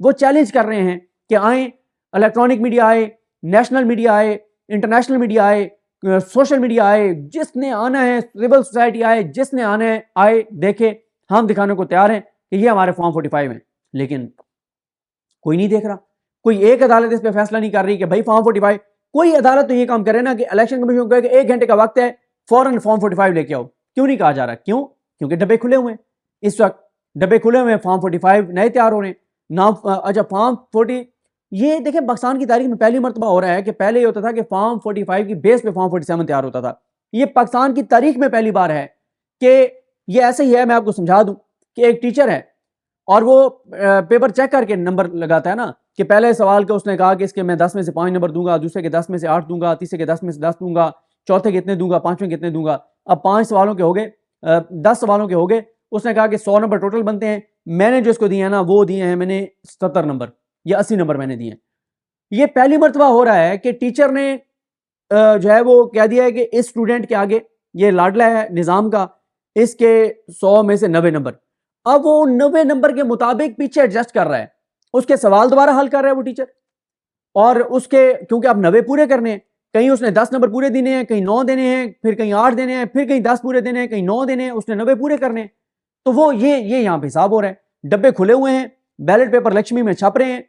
وہ چیلنج کر رہے ہیں کہ آئیں، الیکٹرانک میڈیا آئے، نیشنل میڈیا آئے، انٹرنیشنل میڈیا آئے، سوشل میڈیا آئے، جس نے آنا ہے، سول سوسائٹی آئے، جس نے آنا ہے آئے، دیکھے، ہم دکھانے کو تیار ہیں کہ یہ ہمارے فارم 45 ہیں. لیکن کوئی نہیں دیکھ رہا، کوئی ایک عدالت اس پہ فیصلہ نہیں کر رہی کہ بھائی فارم 45. کوئی عدالت تو یہ کام کرے نا کہ الیکشن کمیشن کو کہے کہ 1 گھنٹے کا وقت ہے، فوراً فارم 45 لے کے آؤ. کیوں نہیں کہا جا رہا؟ کیوں؟ کیونکہ ڈبے کھلے ہوئے ہیں. اس وقت ڈبے کھلے ہوئے ہیں، فارم 45 نئے تیار ہو رہے ہیں. نام اچھا فارم 40، یہ دیکھیں پاکستان کی تاریخ میں پہلی مرتبہ ہو رہا ہے کہ پہلے یہ ہوتا تھا کہ فارم 45 کی بیس پہ فارم 47 تیار ہوتا تھا. یہ پاکستان کی تاریخ میں پہلی بار ہے کہ یہ ایسے ہی ہے. میں آپ کو سمجھا دوں کہ ایک ٹیچر ہے اور وہ پیپر چیک کر کے نمبر لگاتا ہے نا، کہ پہلے سوال کا اس نے کہا کہ اس کے میں 10 میں سے 5 نمبر دوں گا، دوسرے کے 10 میں سے 8 دوں گا، تیسرے کے 10 میں سے 10 دوں گا، چوتھے کے اتنے دوں گا، پانچویں کے اتنے دوں گا. اب 5 سوالوں کے ہو گئے، 10 سوالوں کے ہو گئے. اس نے کہا کہ 100 نمبر ٹوٹل بنتے ہیں. میں نے جو اس کو دیے ہیں نا وہ دیے ہیں میں نے 70 نمبر یا 80 نمبر میں نے دیے ہیں. یہ پہلی مرتبہ ہو رہا ہے کہ ٹیچر نے جو ہے وہ کہہ دیا ہے کہ اس اسٹوڈنٹ کے آگے، یہ لاڈلا ہے نظام کا، اس کے 100 میں سے 90 نمبر. اب وہ 90 نمبر کے مطابق پیچھے ایڈجسٹ کر رہا ہے، اس کے سوال دوبارہ حل کر رہا ہے وہ ٹیچر. اور اس کے کیونکہ اب 90 پورے کرنے ہیں، کہیں اس نے 10 نمبر پورے دینے ہیں، کہیں 9 دینے ہیں، پھر کہیں 8 دینے ہیں، پھر کہیں 10 پورے دینے ہیں، کہیں 9 دینے ہیں، اس نے 90 پورے کرنے ہیں. تو وہ یہ یہاں پہ حساب ہو رہا ہے. ڈبے کھلے ہوئے ہیں، بیلٹ پیپر لکشمی میں چھپ رہے ہیں،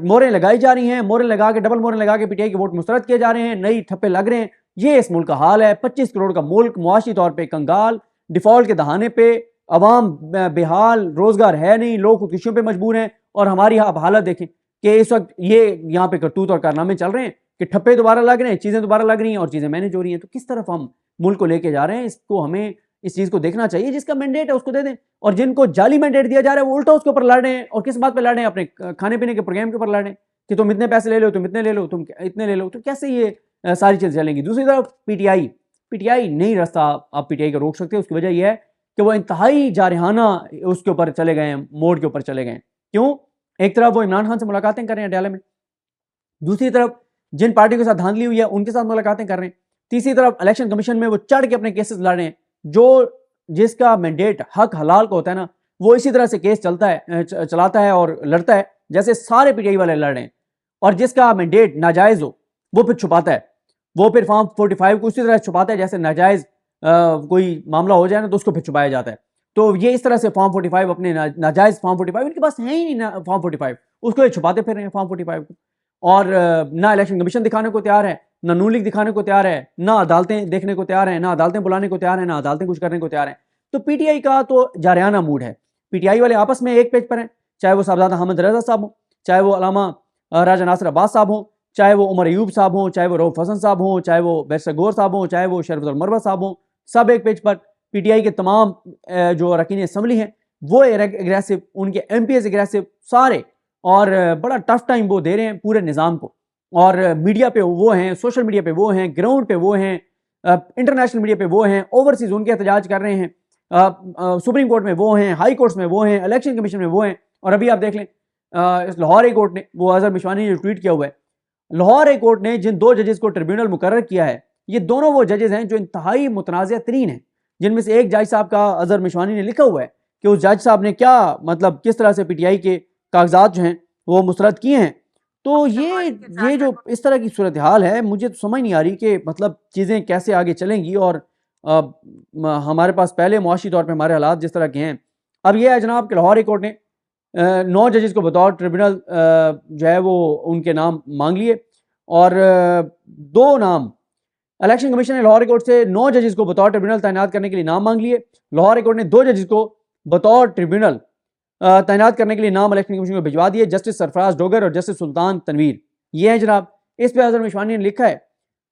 موریں لگائی جا رہی ہیں، موریں لگا کے ڈبل موریں لگا کے پی ٹی آئی کے ووٹ مسترد کیے جا رہے ہیں، نئی ٹھپے لگ رہے ہیں. یہ اس ملک کا حال ہے. 25 کروڑ کا ملک، معاشی طور پہ کنگال، ڈیفالٹ کے دہانے پہ، عوام بحال، روزگار ہے نہیں، لوگ خودکشیوں پہ مجبور ہیں. اور ہماری آپ حالت دیکھیں کہ اس وقت یہ یہاں پہ کرتوت اور کارنامے چل رہے ہیں کہ ٹھپے دوبارہ لگ رہے ہیں، چیزیں دوبارہ لگ رہی ہیں اور چیزیں مینیج ہو رہی ہیں. تو کس طرف ہم ملک کو لے کے جا رہے ہیں؟ اس کو ہمیں اس چیز کو دیکھنا چاہیے. جس کا مینڈیٹ ہے اس کو دے دیں، اور جن کو جعلی مینڈیٹ دیا جا رہا ہے وہ الٹا اس کے اوپر لڑ رہے ہیں. اور کس بات پہ لڑ رہے ہیں؟ اپنے کھانے پینے کے پروگرام کے اوپر لڑ رہے ہیں کہ تم اتنے پیسے لے لو، تم اتنے لے لو، تم اتنے لے لو. تو کیسے یہ ساری چیزیں چلیں گی؟ دوسری طرف پی ٹی آئی نہیں راستہ آپ پی ٹی آئی کو روک سکتے. اس کی وجہ یہ ہے کہ وہ انتہائی جارحانہ اس کے اوپر چلے گئے ہیں، موڈ کے اوپر چلے گئے ہیں. کیوں؟ ایک طرف وہ عمران خان سے ملاقاتیں کر رہے ہیں ڈیالے میں، دوسری طرف جن پارٹی کے ساتھ دھاندلی ہوئی ہے ان کے ساتھ ملاقاتیں کر رہے ہیں، تیسری طرف الیکشن کمیشن میں وہ چڑھ کے اپنے کیسز لڑ رہے ہیں. جس کا مینڈیٹ حق حلال کا ہوتا ہے نا، وہ اسی طرح سے کیس چلاتا ہے اور لڑتا ہے جیسے سارے پی ٹی آئی والے لڑ رہے ہیں. اور جس کا مینڈیٹ ناجائز ہو وہ پھر چھپاتا ہے، وہ پھر فارم 45 کو اسی طرح چھپاتا ہے جیسے ناجائز کوئی معاملہ ہو جائے نا تو اس کو پھر چھپایا جاتا ہے. تو یہ اس طرح سے فارم 45 اپنے ناجائز فارم 45 ان کے پاس ہے ہی نہیں فارم 45، اس کو یہ چھپاتے پھر رہے ہیں فارم 45 کو. اور نہ الیکشن کمیشن دکھانے کو تیار ہے، نہ نون لیگ دکھانے کو تیار ہے، نہ عدالتیں دیکھنے کو تیار ہیں، نہ عدالتیں بلانے کو تیار ہیں، نہ عدالتیں کچھ کرنے کو تیار ہیں. تو پی ٹی آئی کا تو جارحانہ موڈ ہے. پی ٹی آئی والے آپس میں ایک پیج پر ہیں، چاہے وہ صاحبزادہ حامد رضا صاحب ہوں، چاہے وہ علامہ راجہ ناصر عباس صاحب ہوں، چاہے وہ عمر ایوب صاحب ہوں، چاہے وہ رؤف حسن صاحب ہوں، چاہے وہ بیرسٹر گور صاحب ہوں، چاہے وہ شرفت المروہ صاحب ہوں، سب ایک page per. P T I کے تمام جو اراکین اسمبلی ہیں وہ اگریسو، ان کے ایم پی ایز اگریسو سارے، اور بڑا ٹف ٹائم وہ دے رہے ہیں پورے نظام کو. اور میڈیا پہ وہ ہیں، سوشل میڈیا پہ وہ ہیں، گراؤنڈ پہ وہ ہیں، انٹرنیشنل میڈیا پہ وہ ہیں، اوورسیز ان کے احتجاج کر رہے ہیں، سپریم کورٹ میں وہ ہیں، ہائی کورٹس میں وہ ہیں، الیکشن کمیشن میں وہ ہیں. اور ابھی آپ دیکھ لیں لاہور ہائی کورٹ نے، وہ اظہر مشوانی نے جو ٹویٹ کیا ہوا ہے، لاہور ہائی کورٹ نے جن 2 ججز کو ٹریبیونل مقرر کیا ہے، یہ دونوں وہ ججز ہیں جو انتہائی متنازع ترین ہیں. جن میں سے ایک جج صاحب کا اظہر مشوانی نے لکھا ہوا ہے کہ اس جج صاحب نے کیا مطلب کس طرح سے پی ٹی آئی کے کاغذات جو ہیں وہ مسترد کیے ہیں. تو یہ جو اس طرح کی صورتحال ہے، مجھے تو سمجھ نہیں آ رہی کہ مطلب چیزیں کیسے آگے چلیں گی. اور ہمارے پاس پہلے معاشی طور پہ ہمارے حالات جس طرح کے ہیں، اب یہ ہے جناب کہ لاہور ہائی کورٹ نے 9 ججز کو بطور ٹریبیونل جو ہے وہ ان کے نام مانگ لیے، اور 2 نام الیکشن کمیشن نے لاہور ہائی کورٹ سے 9 ججز کو بطور ٹریبیونل تعینات کرنے کے لیے نام مانگ لیے. لاہور ہائی کورٹ نے 2 ججز کو بطور ٹریبیونل تعینات کرنے کے لیے نام الیکشن کمیشن کو بھجوا دیے، جسٹس سرفراز ڈوگر اور جسٹس سلطان تنویر. یہ ہیں جناب. اس پہ اظہر مشوانی نے لکھا ہے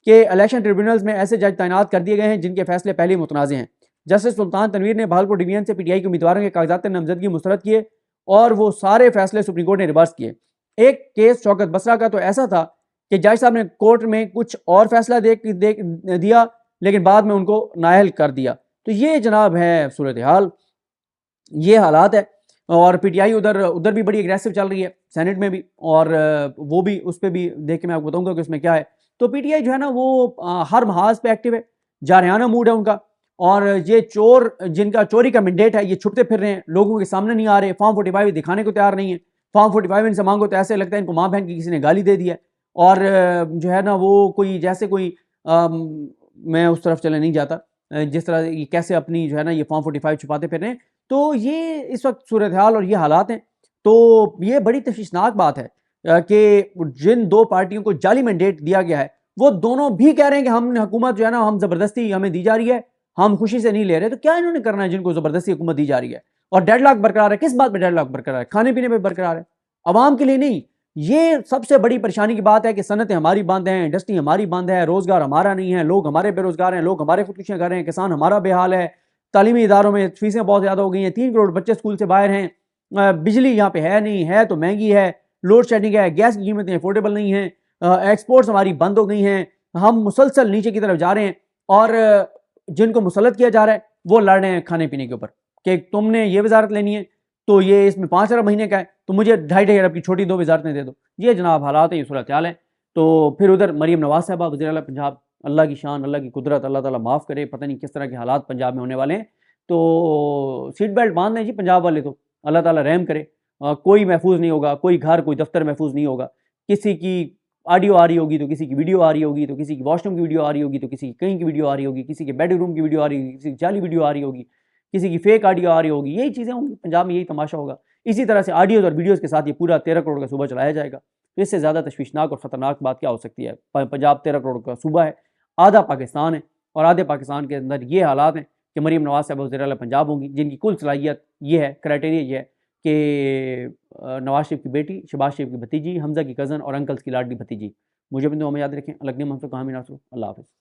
کہ الیکشن ٹریبیونلز میں ایسے جج تعینات کر دیے گئے ہیں جن کے فیصلے پہلے متنازع ہیں. جسٹس سلطان تنویر نے بہاولپور ڈویژن سے پی ٹی آئی کے امیدواروں کے کاغذات نامزدگی مسترد کیے اور وہ سارے فیصلے سپریم کورٹ نے ریورس کیے. ایک کیس شوکت بسرا کا تو ایسا تھا کہ جج صاحب نے کورٹ میں کچھ اور فیصلہ دیا لیکن بعد میں ان کو نااہل کر دیا. تو یہ جناب ہے صورتحال، یہ حالات ہے. اور پی ٹی آئی ادھر بھی بڑی اگریسو چل رہی ہے سینٹ میں بھی، اور وہ بھی اس پہ بھی دیکھ کے میں آپ کو بتاؤں گا کہ اس میں کیا ہے. تو پی ٹی آئی جو ہے نا وہ ہر محاذ پہ ایکٹیو ہے، جارحانہ موڈ ہے ان کا. اور یہ چور جن کا چوری کا مینڈیٹ ہے یہ چھپتے پھر رہے ہیں، لوگوں کے سامنے نہیں آ رہے، فارم 45 دکھانے کو تیار نہیں ہے. فارم 45 ان سے مانگو تو ایسے لگتا ہے ان کو ماں بہن کی کسی نے گالی دے دیا ہے، اور جو ہے نا وہ کوئی جیسے کوئی میں اس طرف چلے نہیں جاتا جس طرح یہ کیسے اپنی جو ہے نا یہ فارم 45 چھپاتے پھر رہے ہیں. تو یہ اس وقت صورتحال اور یہ حالات ہیں. تو یہ بڑی تشویشناک بات ہے کہ جن دو پارٹیوں کو جعلی مینڈیٹ دیا گیا ہے وہ دونوں بھی کہہ رہے ہیں کہ ہم نے حکومت جو ہے نا ہم زبردستی ہمیں دی جا رہی ہے، ہم خوشی سے نہیں لے رہے. تو کیا انہوں نے کرنا ہے جن کو زبردستی حکومت دی جا رہی ہے؟ اور ڈیڈ لاک برقرار ہے. کس بات پہ ڈیڈ لاک برقرار ہے؟ کھانے پینے پہ برقرار ہے، عوام کے لیے نہیں. یہ سب سے بڑی پریشانی کی بات ہے کہ صنعتیں ہماری بند ہیں، انڈسٹری ہماری بند ہے، روزگار ہمارا نہیں ہے، لوگ ہمارے بے روزگار ہیں، لوگ ہمارے خودکشیاں کر رہے ہیں، کسان ہمارا بے حال ہے، تعلیمی اداروں میں فیسیں بہت زیادہ ہو گئی ہیں، 3 کروڑ بچے اسکول سے باہر ہیں، بجلی یہاں پہ ہے نہیں ہے تو مہنگی ہے، لوڈ شیڈنگ ہے، گیس کی قیمتیں افورڈیبل نہیں ہیں، ایکسپورٹس ہماری بند ہو گئی ہیں، ہم مسلسل نیچے کی طرف جا رہے ہیں. اور جن کو مسلط کیا جا رہا ہے وہ لڑ رہے ہیں کھانے پینے کے اوپر کہ تم نے یہ وزارت لینی ہے تو یہ اس میں 5 ارب مہینے کا ہے تو مجھے 2.5 ارب کی چھوٹی 2 وزارتیں دے دو. یہ جناب حالات ہیں، یہ صورتحال ہے. تو پھر ادھر مریم نواز صاحبہ وزیر اعلیٰ پنجاب، اللہ کی شان، اللہ کی قدرت، اللہ تعالیٰ معاف کرے، پتہ نہیں کس طرح کے حالات پنجاب میں ہونے والے ہیں. تو سیٹ بیلٹ باندھ دیں جی پنجاب والے، تو اللہ تعالیٰ رحم کرے. کوئی محفوظ نہیں ہوگا، کوئی گھر کوئی دفتر محفوظ نہیں ہوگا. کسی کی آڈیو آ رہی ہوگی تو کسی کی ویڈیو آ رہی ہوگی، تو کسی کی واش روم کی ویڈیو آ رہی ہوگی، تو کسی کی کہیں کی ویڈیو آ رہی ہوگی، کسی کے بیڈ روم کی ویڈیو آ رہی ہوگی، کسی کی جعلی ویڈیو آ رہی ہوگی، کسی کی فیک آڈیو آ رہی ہوگی. یہی چیزیں ہوں گی پنجاب میں، یہی تماشا ہوگا. اسی طرح سے آڈیوز اور ویڈیوز کے ساتھ یہ پورا 13 کروڑ کا صوبہ چلایا جائے گا. تو اس سے زیادہ تشویشناک اور خطرناک بات کیا ہو سکتی ہے؟ پنجاب 13 کروڑ کا صوبہ ہے، آدھا پاکستان ہے، اور آدھے پاکستان کے اندر یہ حالات ہیں کہ مریم نواز صاحب وزیر اعلیٰ پنجاب ہوں گی جن کی کل صلاحیت یہ ہے، کرائٹیریا یہ ہے کہ نواز شریف کی بیٹی، شہباز شریف کی بھتیجی، حمزہ کی کزن اور انکلز کی لاڈلی بھتیجی. مجھے بھی دعا میں یاد رکھیں. الگ نیم ہم سے کہاں بھی نہ سو. اللہ حافظ.